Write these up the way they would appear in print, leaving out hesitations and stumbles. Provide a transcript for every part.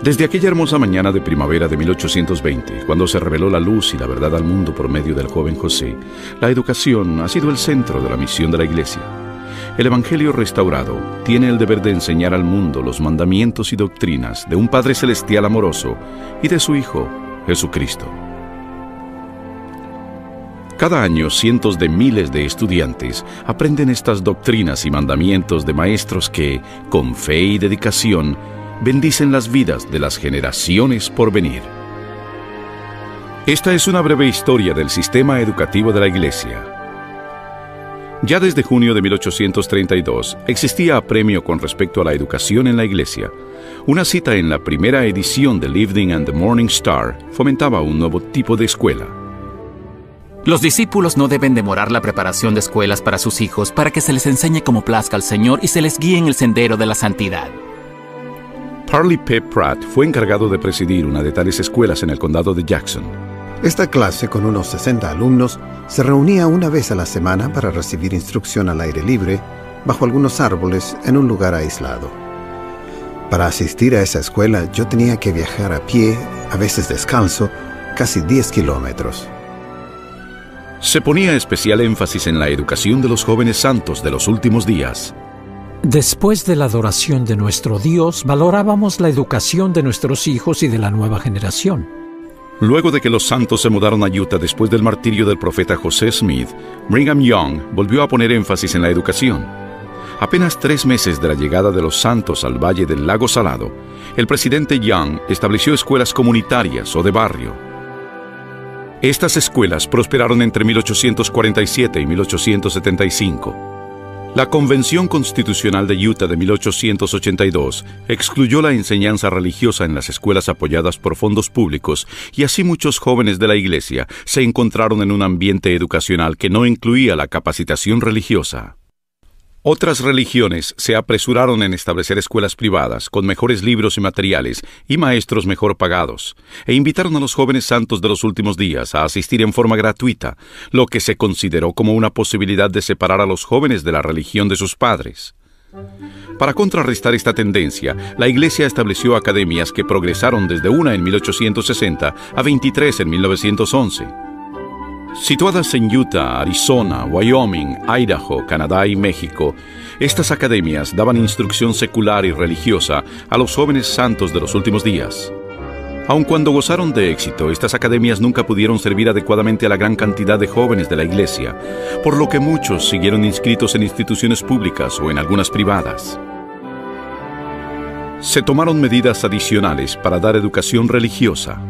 Desde aquella hermosa mañana de primavera de 1820, cuando se reveló la luz y la verdad al mundo por medio del joven José, la educación ha sido el centro de la misión de la Iglesia. El Evangelio restaurado tiene el deber de enseñar al mundo los mandamientos y doctrinas de un Padre Celestial amoroso y de su Hijo, Jesucristo. Cada año, cientos de miles de estudiantes aprenden estas doctrinas y mandamientos de maestros que, con fe y dedicación, bendicen las vidas de las generaciones por venir. Esta es una breve historia del sistema educativo de la Iglesia. Ya desde junio de 1832 existía apremio con respecto a la educación en la Iglesia. Una cita en la primera edición del Evening and the Morning Star fomentaba un nuevo tipo de escuela. Los discípulos no deben demorar la preparación de escuelas para sus hijos para que se les enseñe como plazca al Señor y se les guíe en el sendero de la santidad. Parley P. Pratt fue encargado de presidir una de tales escuelas en el condado de Jackson. Esta clase, con unos 60 alumnos, se reunía una vez a la semana para recibir instrucción al aire libre, bajo algunos árboles, en un lugar aislado. Para asistir a esa escuela, yo tenía que viajar a pie, a veces descalzo, casi 10 kilómetros. Se ponía especial énfasis en la educación de los jóvenes santos de los últimos días. Después de la adoración de nuestro Dios, valorábamos la educación de nuestros hijos y de la nueva generación. Luego de que los santos se mudaron a Utah después del martirio del profeta José Smith, Brigham Young volvió a poner énfasis en la educación. Apenas 3 meses de la llegada de los santos al Valle del Lago Salado, el presidente Young estableció escuelas comunitarias o de barrio. Estas escuelas prosperaron entre 1847 y 1875. La Convención Constitucional de Utah de 1882 excluyó la enseñanza religiosa en las escuelas apoyadas por fondos públicos y así muchos jóvenes de la Iglesia se encontraron en un ambiente educacional que no incluía la capacitación religiosa. Otras religiones se apresuraron en establecer escuelas privadas con mejores libros y materiales y maestros mejor pagados, e invitaron a los jóvenes santos de los últimos días a asistir en forma gratuita, lo que se consideró como una posibilidad de separar a los jóvenes de la religión de sus padres. Para contrarrestar esta tendencia, la Iglesia estableció academias que progresaron desde una en 1860 a 23 en 1911. Situadas en Utah, Arizona, Wyoming, Idaho, Canadá y México, estas academias daban instrucción secular y religiosa a los jóvenes santos de los últimos días. Aun cuando gozaron de éxito, estas academias nunca pudieron servir adecuadamente a la gran cantidad de jóvenes de la Iglesia, por lo que muchos siguieron inscritos en instituciones públicas o en algunas privadas. Se tomaron medidas adicionales para dar educación religiosa.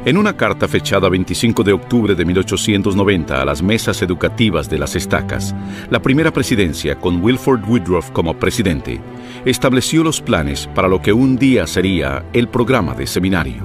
En una carta fechada 25 de octubre de 1890 a las mesas educativas de las estacas, la primera presidencia, con Wilford Woodruff como presidente, estableció los planes para lo que un día sería el programa de seminario.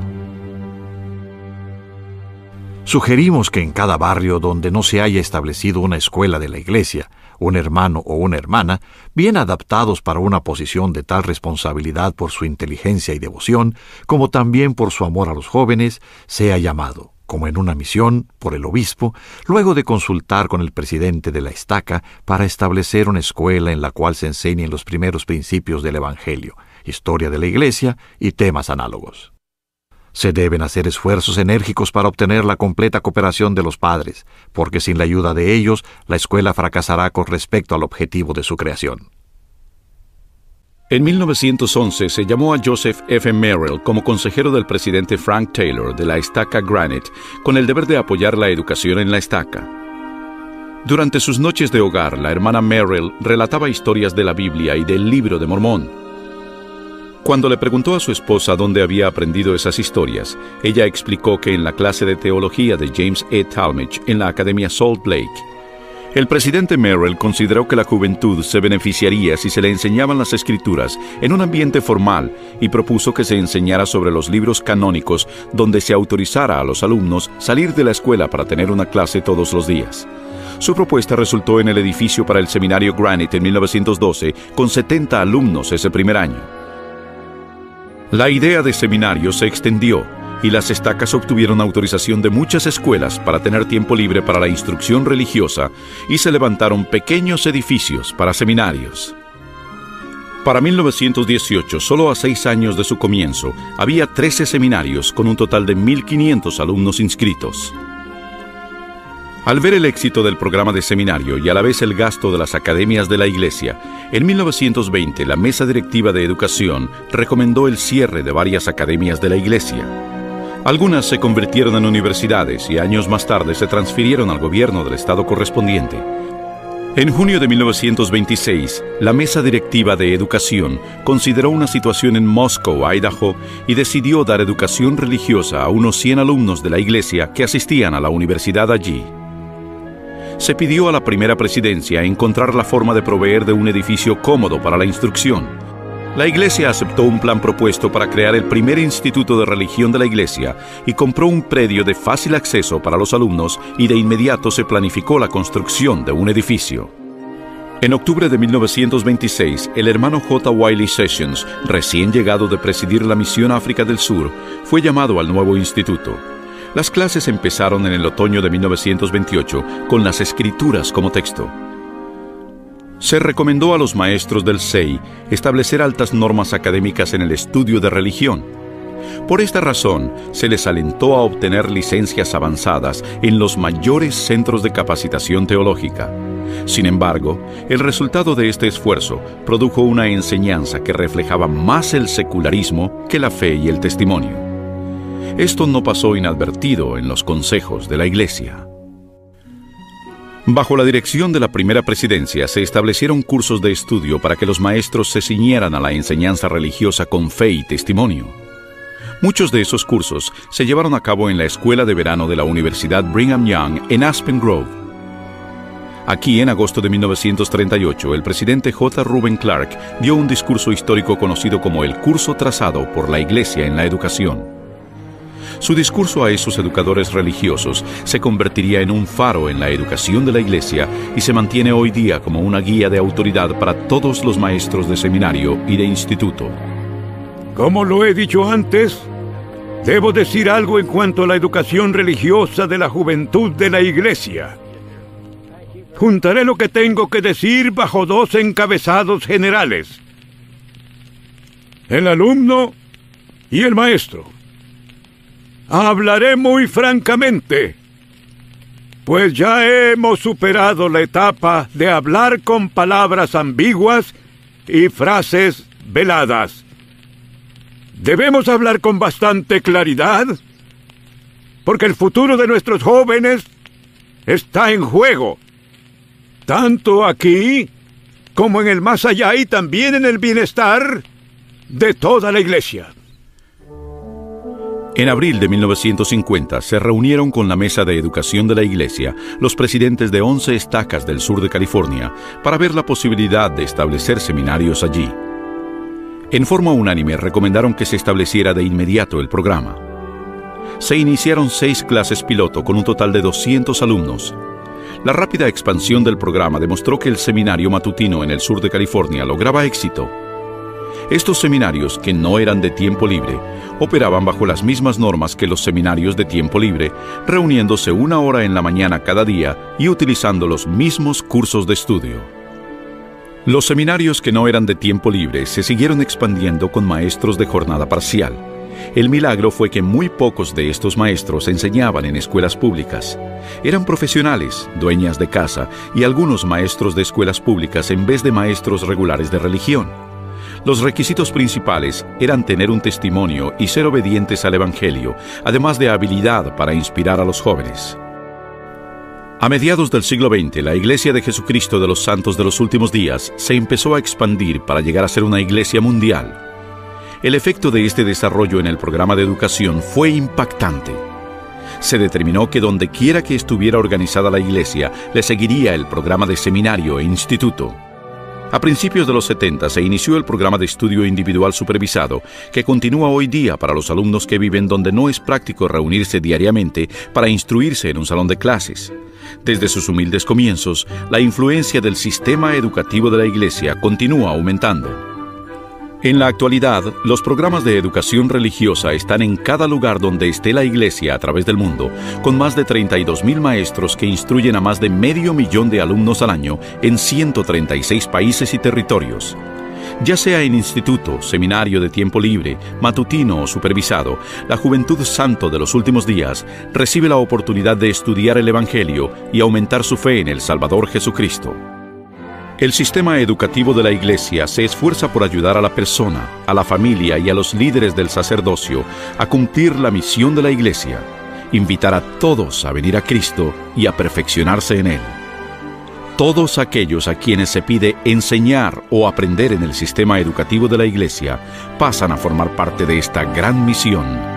Sugerimos que en cada barrio donde no se haya establecido una escuela de la Iglesia, un hermano o una hermana, bien adaptados para una posición de tal responsabilidad por su inteligencia y devoción, como también por su amor a los jóvenes, sea llamado, como en una misión, por el obispo, luego de consultar con el presidente de la estaca para establecer una escuela en la cual se enseñen los primeros principios del Evangelio, historia de la Iglesia y temas análogos. Se deben hacer esfuerzos enérgicos para obtener la completa cooperación de los padres, porque sin la ayuda de ellos, la escuela fracasará con respecto al objetivo de su creación. En 1911 se llamó a Joseph F. Merrill como consejero del presidente Frank Taylor de la estaca Granite, con el deber de apoyar la educación en la estaca. Durante sus noches de hogar, la hermana Merrill relataba historias de la Biblia y del Libro de Mormón. Cuando le preguntó a su esposa dónde había aprendido esas historias, ella explicó que en la clase de teología de James E. Talmage en la Academia Salt Lake. El presidente Merrill consideró que la juventud se beneficiaría si se le enseñaban las Escrituras en un ambiente formal y propuso que se enseñara sobre los libros canónicos donde se autorizara a los alumnos salir de la escuela para tener una clase todos los días. Su propuesta resultó en el edificio para el seminario Granite en 1912 con 70 alumnos ese primer año. La idea de seminario se extendió y las estacas obtuvieron autorización de muchas escuelas para tener tiempo libre para la instrucción religiosa y se levantaron pequeños edificios para seminarios. Para 1918, solo a 6 años de su comienzo, había 13 seminarios con un total de 1.500 alumnos inscritos. Al ver el éxito del programa de seminario y a la vez el gasto de las academias de la Iglesia, en 1920 la Mesa Directiva de Educación recomendó el cierre de varias academias de la Iglesia. Algunas se convirtieron en universidades y años más tarde se transfirieron al gobierno del estado correspondiente. En junio de 1926, la Mesa Directiva de Educación consideró una situación en Moscow, Idaho, y decidió dar educación religiosa a unos 100 alumnos de la Iglesia que asistían a la universidad allí. Se pidió a la primera presidencia encontrar la forma de proveer de un edificio cómodo para la instrucción. La Iglesia aceptó un plan propuesto para crear el primer instituto de religión de la Iglesia y compró un predio de fácil acceso para los alumnos y de inmediato se planificó la construcción de un edificio. En octubre de 1926, el hermano J. Wiley Sessions, recién llegado de presidir la misión a África del Sur, fue llamado al nuevo instituto. Las clases empezaron en el otoño de 1928 con las Escrituras como texto. Se recomendó a los maestros del SEI establecer altas normas académicas en el estudio de religión. Por esta razón, se les alentó a obtener licencias avanzadas en los mayores centros de capacitación teológica. Sin embargo, el resultado de este esfuerzo produjo una enseñanza que reflejaba más el secularismo que la fe y el testimonio. Esto no pasó inadvertido en los consejos de la Iglesia. Bajo la dirección de la primera presidencia se establecieron cursos de estudio para que los maestros se ciñeran a la enseñanza religiosa con fe y testimonio. Muchos de esos cursos se llevaron a cabo en la Escuela de Verano de la Universidad Brigham Young en Aspen Grove. Aquí, en agosto de 1938, el presidente J. Reuben Clark dio un discurso histórico conocido como el curso trazado por la Iglesia en la educación. Su discurso a esos educadores religiosos se convertiría en un faro en la educación de la Iglesia y se mantiene hoy día como una guía de autoridad para todos los maestros de seminario y de instituto. Como lo he dicho antes, debo decir algo en cuanto a la educación religiosa de la juventud de la Iglesia. Juntaré lo que tengo que decir bajo 2 encabezados generales: el alumno y el maestro. Hablaré muy francamente, pues ya hemos superado la etapa de hablar con palabras ambiguas y frases veladas. Debemos hablar con bastante claridad, porque el futuro de nuestros jóvenes está en juego, tanto aquí como en el más allá y también en el bienestar de toda la Iglesia. En abril de 1950 se reunieron con la Mesa de Educación de la Iglesia los presidentes de 11 estacas del sur de California para ver la posibilidad de establecer seminarios allí. En forma unánime recomendaron que se estableciera de inmediato el programa. Se iniciaron 6 clases piloto con un total de 200 alumnos. La rápida expansión del programa demostró que el seminario matutino en el sur de California lograba éxito. Estos seminarios, que no eran de tiempo libre, operaban bajo las mismas normas que los seminarios de tiempo libre, reuniéndose 1 hora en la mañana cada día y utilizando los mismos cursos de estudio. Los seminarios que no eran de tiempo libre se siguieron expandiendo con maestros de jornada parcial. El milagro fue que muy pocos de estos maestros enseñaban en escuelas públicas. Eran profesionales, dueñas de casa y algunos maestros de escuelas públicas en vez de maestros regulares de religión. Los requisitos principales eran tener un testimonio y ser obedientes al Evangelio, además de habilidad para inspirar a los jóvenes. A mediados del siglo XX, la Iglesia de Jesucristo de los Santos de los Últimos Días se empezó a expandir para llegar a ser una iglesia mundial. El efecto de este desarrollo en el programa de educación fue impactante. Se determinó que donde quiera que estuviera organizada la iglesia, le seguiría el programa de seminario e instituto. A principios de los 70 se inició el programa de estudio individual supervisado, que continúa hoy día para los alumnos que viven donde no es práctico reunirse diariamente para instruirse en un salón de clases. Desde sus humildes comienzos, la influencia del sistema educativo de la Iglesia continúa aumentando. En la actualidad, los programas de educación religiosa están en cada lugar donde esté la Iglesia a través del mundo, con más de 32,000 maestros que instruyen a más de 500,000 de alumnos al año en 136 países y territorios. Ya sea en instituto, seminario de tiempo libre, matutino o supervisado, la juventud santo de los últimos días recibe la oportunidad de estudiar el Evangelio y aumentar su fe en el Salvador Jesucristo. El sistema educativo de la Iglesia se esfuerza por ayudar a la persona, a la familia y a los líderes del sacerdocio a cumplir la misión de la Iglesia, invitar a todos a venir a Cristo y a perfeccionarse en Él. Todos aquellos a quienes se pide enseñar o aprender en el sistema educativo de la Iglesia pasan a formar parte de esta gran misión.